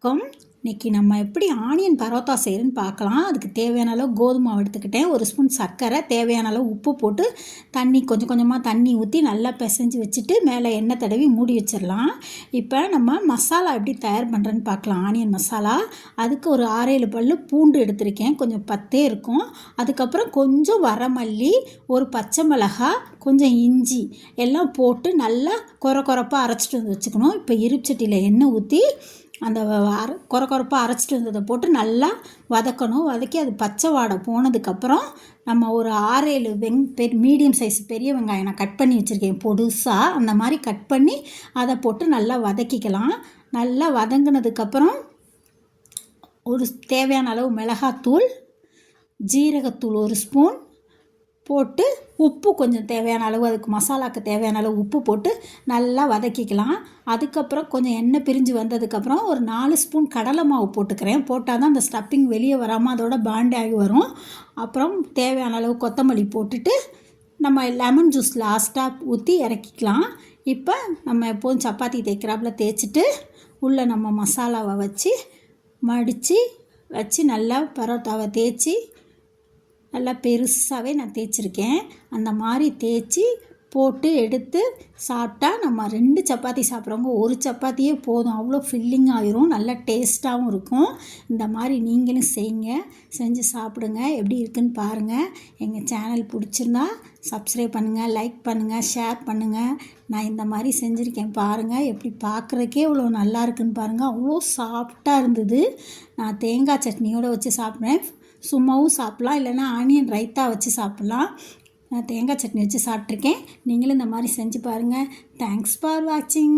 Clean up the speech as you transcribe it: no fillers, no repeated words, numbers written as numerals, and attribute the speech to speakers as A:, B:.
A: வணக்கம். இன்றைக்கி நம்ம எப்படி ஆனியன் பரோட்டா செய்கிறதுன்னு பார்க்கலாம். அதுக்கு தேவையான அளவு கோதுமை மாவு எடுத்துக்கிட்டேன். 1 ஸ்பூன் சர்க்கரை, தேவையான அளவு உப்பு போட்டு கொஞ்சம் கொஞ்சமாக தண்ணி ஊற்றி நல்லா பிசைஞ்சு வச்சுட்டு மேலே எண்ணெய் தடவி மூடி வச்சிடலாம். இப்போ நம்ம மசாலா எப்படி தயார் பண்ணுறேன்னு பார்க்கலாம். ஆனியன் மசாலா, அதுக்கு ஒரு 6-7 பல் பூண்டு எடுத்திருக்கேன். கொஞ்சம் 10 இருக்கும். அதுக்கப்புறம் கொஞ்சம் வரமல்லி, ஒரு பச்சை மிளகாய், கொஞ்சம் இஞ்சி எல்லாம் போட்டு நல்லா கொரப்பாக அரைச்சிட்டு வந்து வச்சுக்கணும். இப்போ இருப்புச்சட்டியில் எண்ணெய் ஊற்றி அந்த கொரப்பாக அரைச்சிட்டு வந்ததை போட்டு நல்லா வதக்கணும். வதக்கி அது பச்சை வாடை போனதுக்கப்புறம் நம்ம ஒரு 6-7 மீடியம் சைஸ் பெரிய வெங்காயம் நான் கட் பண்ணி வச்சுருக்கேன் பொடுசாக. அந்த மாதிரி கட் பண்ணி அதை போட்டு நல்லா வதக்கிக்கலாம். நல்லா வதங்கினதுக்கப்புறம் ஒரு தேவையான அளவு மிளகாத்தூள், ஜீரகத்தூள் 1 ஸ்பூன் போட்டு உப்பு கொஞ்சம் தேவையான அளவு, அதுக்கு மசாலாவுக்கு தேவையான அளவு உப்பு போட்டு நல்லா வதக்கிக்கலாம். அதுக்கப்புறம் கொஞ்சம் எண்ணெய் பிரிஞ்சு வந்ததுக்கப்புறம் ஒரு 4 ஸ்பூன் கடலை மாவு போட்டுக்கிறேன். போட்டால் தான் அந்த ஸ்டப்பிங் வெளியே வராமல் அதோட பாண்ட் ஆகி வரும். அப்புறம் தேவையான அளவு கொத்தமல்லி போட்டுட்டு நம்ம லெமன் ஜூஸ் லாஸ்ட்டாக ஊற்றி இறக்கிக்கலாம். இப்போ நம்ம எப்போதும் சப்பாத்தி தேய்க்கிறாப்புல தேய்ச்சிட்டு உள்ளே நம்ம மசாலாவை வச்சு மடித்து வச்சு நல்லா பரோட்டாவை தேய்ச்சி நல்லா பெருசாகவே நான் தேய்ச்சிருக்கேன். அந்த மாதிரி தேய்ச்சி போட்டு எடுத்து சாப்பிட்டா நம்ம 2 சப்பாத்தி சாப்பிட்றவங்க 1 சப்பாத்தியே போதும். அவ்வளோ ஃபில்லிங் ஆகிரும், நல்லா டேஸ்ட்டாகவும் இருக்கும். இந்த மாதிரி நீங்களும் செய்யுங்க, செஞ்சு சாப்பிடுங்க. எப்படி இருக்குன்னு பாருங்கள். எங்கள் சேனல் பிடிச்சிருந்தா சப்ஸ்கிரைப் பண்ணுங்கள், லைக் பண்ணுங்கள், ஷேர் பண்ணுங்கள். நான் இந்த மாதிரி செஞ்சுருக்கேன் பாருங்கள். எப்படி பார்க்குறதுக்கே இவ்வளோ நல்லா இருக்குன்னு பாருங்கள். அவ்வளோ சாஃப்டாக இருந்தது. நான் தேங்காய் சட்னியோடு வச்சு சாப்பிட்றேன். சும்மாவும் சாப்பிட்லாம், இல்லைன்னா ஆனியன் ரைத்தா வச்சு சாப்பிட்லாம். நான் தேங்காய் சட்னி வச்சு சாப்பிட்ருக்கேன். நீங்களும் இந்த மாதிரி செஞ்சு பாருங்கள். தேங்க்ஸ் ஃபார் வாட்சிங்.